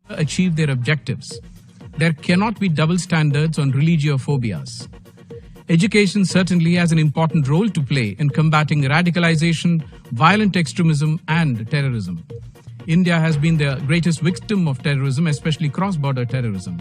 achieve their objectives. There cannot be double standards on religiophobias. Education certainly has an important role to play in combating radicalization, violent extremism, and terrorism. India has been the greatest victim of terrorism, especially cross-border terrorism.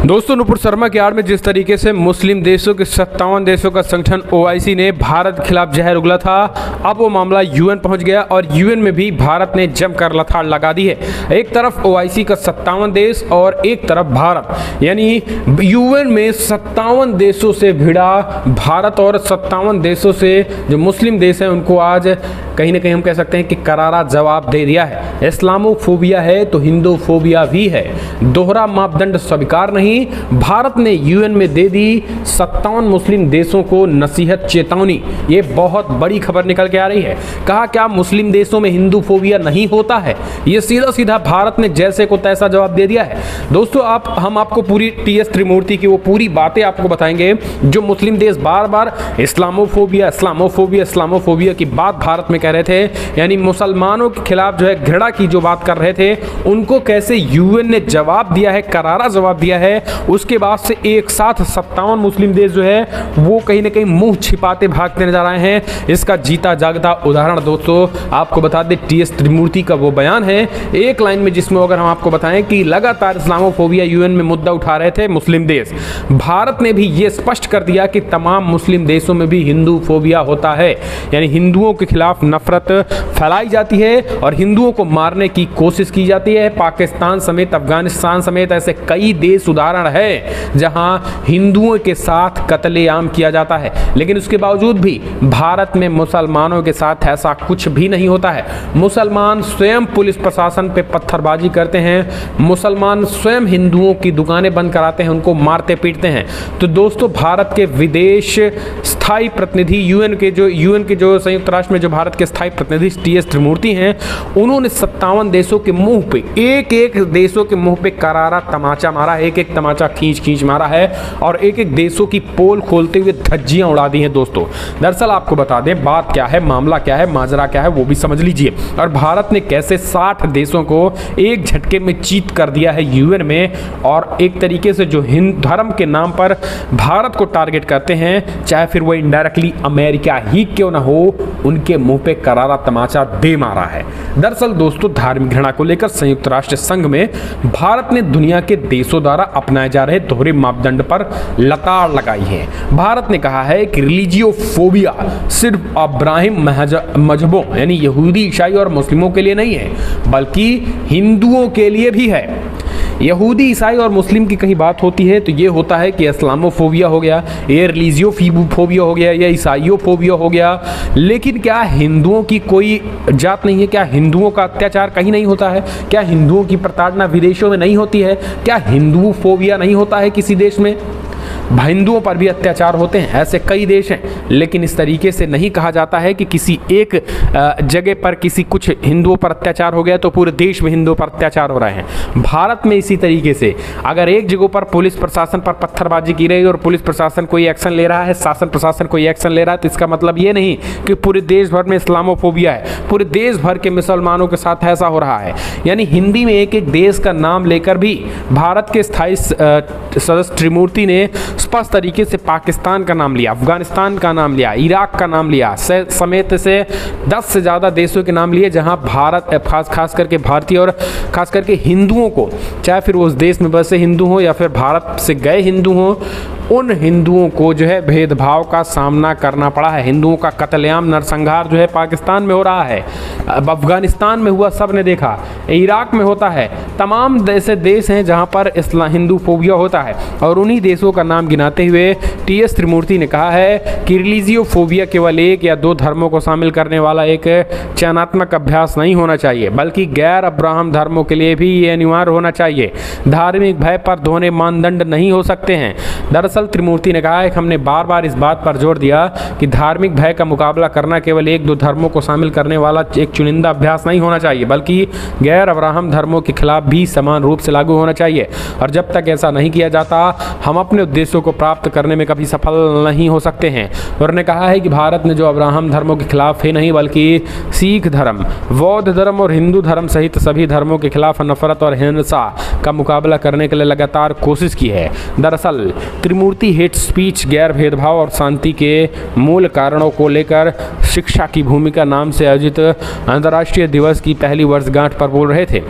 दोस्तों, नुपुर शर्मा की आड़ में जिस तरीके से मुस्लिम देशों के 57 देशों का संगठन OIC ने भारत के खिलाफ जहर उगला था, अब वो मामला UN पहुंच गया और UN में भी भारत ने जमकर लताड़ लगा दी है। एक तरफ OIC का 57 देश और एक तरफ भारत, यानी UN में 57 देशों से भिड़ा भारत और 57 देशों से जो मुस्लिम देश हैं उनको आज कहीं ना कहीं हम कह सकते हैं कि करारा जवाब दे दिया है। इस्लामोफोबिया है तो हिंदूफोबिया भी है, दोहरा मापदंड स्वीकार नहीं। भारत ने UN में दे दी 57 मुस्लिम देशों को नसीहत चेतावनी। ये बहुत बड़ी खबर निकल के आ रही है। कहा क्या मुस्लिम देशों में हिंदूफोबिया नहीं होता है? ये सीधा सीधा भारत ने जैसे को तैसा जवाब दे दिया है। दोस्तों, हम आपको पूरी TS त्रिमूर्ति की वो पूरी बातें आपको बताएंगे जो मुस्लिम देश बार बार इस्लामोफोबिया इस्लामोफोबिया इस्लामोफोबिया की बात भारत में कह रहे थे, यानी मुसलमानों के खिलाफ जो है घृणा की जो बात कर रहे थे, उनको कैसे UN ने जवाब दिया है, करारा जवाब दिया है। उसके बाद से एक साथ 57 मुस्लिम देश जो है वो कहीं ना कहीं मुंह छिपाते भागते नजर आए हैं। इसका जीता जागता उदाहरण दोस्तों आपको बता दें, TS त्रिमूर्ति का वो बयान है एक लाइन में, जिसमें अगर हम आपको बताएं कि लगातार इस्लामोफोबिया UN में मुद्दा उठा रहे थे मुस्लिम देश, भारत ने भी ये स्पष्ट कर दिया कि तमाम मुस्लिम देशों में भी हिंदूफोबिया होता है, यानी हिंदुओं के खिलाफ नफरत फैलाई जाती है और हिंदुओं को मारने की कोशिश की जाती है। पाकिस्तान समेत अफगानिस्तान समेत ऐसे कई देश उदाहरण है जहां हिंदुओं के साथ कत्लेआम किया जाता है, लेकिन उसके बावजूद भी भारत में मुसलमानों के साथ ऐसा कुछ भी नहीं होता है। मुसलमान स्वयं पुलिस प्रशासन पे पत्थरबाजी करते हैं, मुसलमान स्वयं हिंदुओं की दुकानें बंद कराते हैं, उनको मारते पीटते हैं। तो दोस्तों, भारत के विदेश स्थायी प्रतिनिधि UN के जो संयुक्त राष्ट्र में जो भारत के स्थायी प्रतिनिधि TS त्रिमूर्ति हैं, उन्होंने 57 देशों के मुंह पे एक देशों के मुंह पे करारा तमाचा मारा, एक तमाचा खींच मारा है और एक देशों की पोल खोलते हुए धज्जियां उड़ा दी हैं। दोस्तों, दरअसल आपको बता दें बात क्या है, मामला क्या है, माजरा क्या है, वो भी समझ लीजिए। और भारत ने कैसे 60 देशों को एक झटके में चीत कर दिया है UN में, और एक तरीके से जो हिंदू धर्म के नाम पर भारत को टारगेट करते हैं, चाहे फिर वो इनडायरेक्टली अमेरिका ही क्यों ना हो, उनके मुंह पे करारा तमाचा दे मारा है। दरअसल दोस्तों, धार्मिक घृणा को लेकर संयुक्त राष्ट्र संघ में भारत ने दुनिया के देशों द्वारा अपनाए जा रहे दोहरे मापदंड पर लताड़ लगाई है। भारत ने कहा है कि रिलीजियोफोबिया सिर्फ अब्राहिम मजहबों यानी यहूदी, ईसाई और मुस्लिमों के लिए नहीं है, बल्कि हिंदुओं के लिए भी है। यहूदी, ईसाई और मुस्लिम की कहीं बात होती है तो ये होता है कि इस्लामोफोबिया हो गया, ये रिलीजियोफोबिया हो गया, या ईसाइयोफोबिया हो गया। लेकिन क्या हिंदुओं की कोई जात नहीं है? क्या हिंदुओं का अत्याचार कहीं नहीं होता है? क्या हिंदुओं की प्रताड़ना विदेशों में नहीं होती है? क्या हिंदूफोबिया नहीं होता है किसी देश में? हिंदुओं पर भी अत्याचार होते हैं, ऐसे कई देश हैं, लेकिन इस तरीके से नहीं कहा जाता है कि किसी एक जगह पर किसी कुछ हिंदुओं पर अत्याचार हो गया तो पूरे देश में हिंदुओं पर अत्याचार हो रहे हैं। भारत में इसी तरीके से अगर एक जगह पर पुलिस प्रशासन पर पत्थरबाजी की रही और पुलिस प्रशासन कोई एक्शन ले रहा है, शासन प्रशासन कोई एक्शन ले रहा है, तो इसका मतलब ये नहीं कि पूरे देश भर में इस्लामोफोबिया है, पूरे देश भर के मुसलमानों के साथ ऐसा हो रहा है। यानी हिंदी में एक देश का नाम लेकर भी भारत के स्थायी सदस्य त्रिमूर्ति ने स्पष्ट तरीके से पाकिस्तान का नाम लिया, अफगानिस्तान का नाम लिया, इराक का नाम लिया, समेत से 10 से ज़्यादा देशों के नाम लिए जहां भारत खास करके भारतीय और खास करके हिंदुओं को, चाहे फिर उस देश में बसे हिंदू हो या फिर भारत से गए हिंदू हो, उन हिंदुओं को जो है भेदभाव का सामना करना पड़ा है। हिंदुओं का कत्लेआम, नरसंहार जो है पाकिस्तान में हो रहा है, अब अफगानिस्तान में हुआ, सब ने देखा, इराक में होता है, तमाम ऐसे देश हैं जहां पर हिंदूफोबिया होता है। और उन्हीं देशों का नाम गिनाते हुए TS त्रिमूर्ति ने कहा है कि रिलीजियोफोबिया केवल एक या दो धर्मों को शामिल करने वाला एक चयनात्मक अभ्यास नहीं होना चाहिए, बल्कि गैर अब्राहम धर्मों के लिए भी ये अनिवार्य होना चाहिए। धार्मिक भय पर दोहरे मानदंड नहीं हो सकते हैं। दरअसल दरअसल त्रिमूर्ति ने कहा है कि हमने बार बार इस बात पर जोर दिया कि धार्मिक भय का मुकाबला करना केवल एक दो धर्मों को शामिल करने वाला एक चुनिंदा अभ्यास नहीं होना चाहिए, बल्कि गैर अब्राहम धर्मों के खिलाफ भी समान रूप से लागू होना चाहिए। और जब तक ऐसा नहीं किया जाता हम अपने उद्देश्यों को प्राप्त करने में कभी सफल नहीं हो सकते हैं। उन्होंने कहा है कि भारत ने जो अब्राहम धर्मों के खिलाफ ही नहीं बल्कि सिख धर्म, बौद्ध धर्म और हिंदू धर्म सहित सभी धर्मों के खिलाफ नफरत और हिंसा का मुकाबला करने के लिए लगातार कोशिश की है। दरअसल त्रिमूर्ति हेट स्पीच, गैर भेदभाव और शांति के मूल कारणों को लेकर शिक्षा की भूमिका नाम से आयोजित अंतर्राष्ट्रीय दिवस की पहली वर्षगांठ पर बोल रहे थे।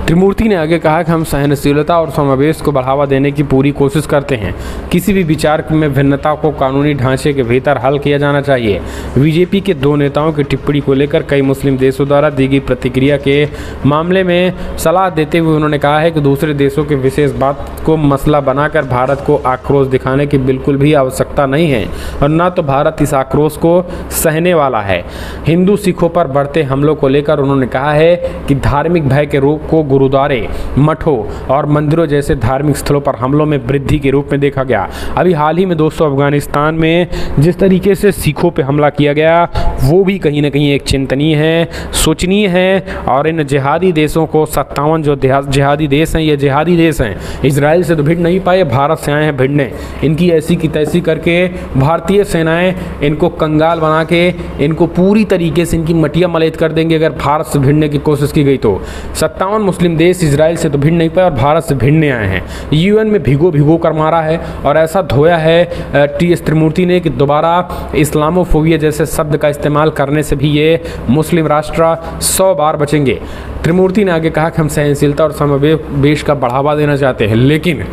त्रिमूर्ति ने आगे कहा कि हम सहनशीलता और समावेश को बढ़ावा देने की पूरी कोशिश करते हैं। किसी भी विचार में भिन्नता को कानूनी ढांचे के भीतर हल किया जाना चाहिए। बीजेपी के दो नेताओं की टिप्पणी को लेकर कई मुस्लिम देशों द्वारा दी गई प्रतिक्रिया के मामले में सलाह देते हुए उन्होंने कहा है कि दूसरे देशों के विशेष बात को मसला बनाकर भारत को आक्रोश दिखाने की बिल्कुल भी आवश्यकता नहीं है और न तो भारत इस आक्रोश को सहने वाला है। हिंदू सिखों पर बढ़ते हमलों को लेकर उन्होंने कहा है कि धार्मिक भय के रूप को गुरुद्वारे, मठों और मंदिरों जैसे धार्मिक स्थलों पर हमलों में वृद्धि के रूप में देखा गया। अभी हाल ही में दोस्तों अफगानिस्तान में जिस तरीके से सिखों पे हमला किया गया वो भी कहीं ना कहीं एक चिंतनीय है, सोचनीय है। और इन जिहादी देशों को 57 जो जिहादी देश हैं, ये जिहादी देश हैं, इजराइल से तो भिड़ नहीं पाए, भारत से आए हैं भिड़ने। इनकी ऐसी की तैसी करके भारतीय सेनाएं इनको कंगाल बना के इनको पूरी तरीके से इनकी मटिया मलेत कर देंगे अगर भारत से भिड़ने की कोशिश की गई तो। 57 मुस्लिम देश इजराइल से तो भिड़ नहीं पाए और भारत से भिड़ने आए हैं। यूएन में भिगो कर मारा है और ऐसा धोया है टीएस त्रिमूर्ति ने कि दोबारा इस्लामोफोबिया जैसे शब्द का इस्तेमाल करने से भी ये मुस्लिम राष्ट्र 100 बार बचेंगे। त्रिमूर्ति ने आगे कहा कि हम सहनशीलता और समावेश का बढ़ावा देना चाहते हैं, लेकिन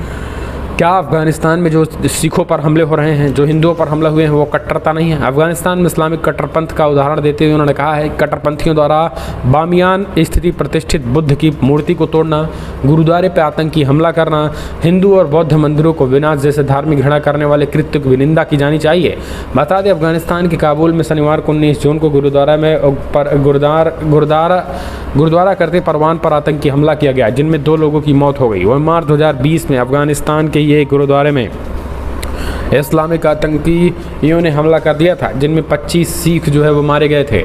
क्या अफगानिस्तान में जो सिखों पर हमले हो रहे हैं, जो हिंदुओं पर हमले हुए हैं, वो कट्टरता नहीं है? अफगानिस्तान में इस्लामिक कट्टरपंथ का उदाहरण देते हुए उन्होंने कहा है कट्टरपंथियों द्वारा बामियान स्थिति प्रतिष्ठित बुद्ध की मूर्ति को तोड़ना, गुरुद्वारे पर आतंकी हमला करना, हिंदू और बौद्ध मंदिरों को विनाश जैसे धार्मिक घृणा करने वाले कृत्य की निंदा की जानी चाहिए। बता दें अफगानिस्तान के काबुल में शनिवार को 19 जून को गुरुद्वारा में गुरुद्वारा करते परवान पर आतंकी हमला किया गया जिनमें 2 लोगों की मौत हो गई। वह मार्च 2020 में अफगानिस्तान के ये गुरुद्वारे में इस्लामिक आतंकियों ने हमला कर दिया था जिनमें 25 सिख जो है वो मारे गए थे।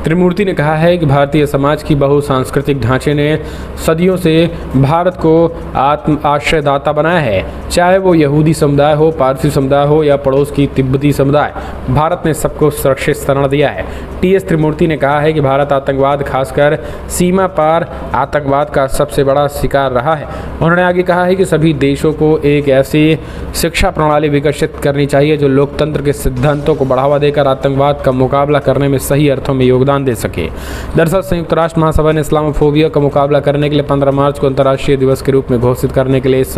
त्रिमूर्ति ने कहा है कि भारतीय समाज की बहुसांस्कृतिक ढांचे ने सदियों से भारत को आश्रयदाता बनाया है, चाहे वो यहूदी समुदाय हो, पारसी समुदाय हो या पड़ोस की तिब्बती समुदाय। भारत ने सबको सुरक्षित शरण दिया है। टीएस त्रिमूर्ति ने कहा है कि भारत आतंकवाद, खासकर सीमा पार आतंकवाद का सबसे बड़ा शिकार रहा है। उन्होंने आगे कहा है कि सभी देशों को एक ऐसी शिक्षा प्रणाली विकसित करनी चाहिए जो लोकतंत्र के सिद्धांतों को बढ़ावा देकर आतंकवाद का मुकाबला करने में सही अर्थों में योगदान दे सके। दरअसल संयुक्त राष्ट्र महासभा ने इस्लामोफोबिया का मुकाबला करने के लिए 15 मार्च को अंतर्राष्ट्रीय दिवस के रूप में घोषित करने के लिए इस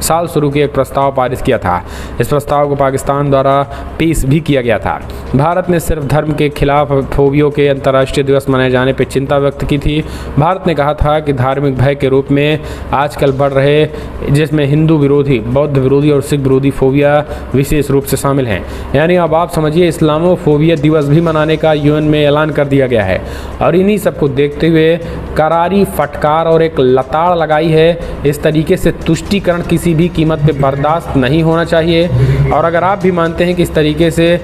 साल शुरू किया एक प्रस्ताव पारित किया था। इस प्रस्ताव को पाकिस्तान द्वारा पेश भी किया गया था। भारत ने सिर्फ धर्म के खिलाफ फोबियो के अंतर्राष्ट्रीय दिवस मनाए जाने पर चिंता व्यक्त की थी। भारत ने कहा था कि धार्मिक भय के रूप में आजकल बढ़ रहे, जिसमें हिंदू विरोधी, बौद्ध विरोधी और सिख विरोधी फोबिया विशेष रूप से शामिल हैं। यानी अब आप समझिए इस्लामोफोबिया दिवस भी मनाने का यूएन में ऐलान कर दिया गया है। और इन्हीं सबको देखते हुए करारी फटकार और एक लताड़ लगाई है। इस तरीके से तुष्टीकरण किसी भी कीमत पे बर्दाश्त नहीं होना चाहिए। और अगर आप भी मानते हैं कि इस तरीके से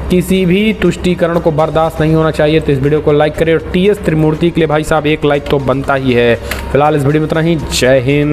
किसी भी तुष्टीकरण को बर्दाश्त नहीं होना चाहिए तो इस वीडियो को लाइक करें। और टीएस त्रिमूर्ति के लिए भाई साहब एक लाइक तो बनता ही है। फिलहाल इस वीडियो में इतना ही। जय हिंद।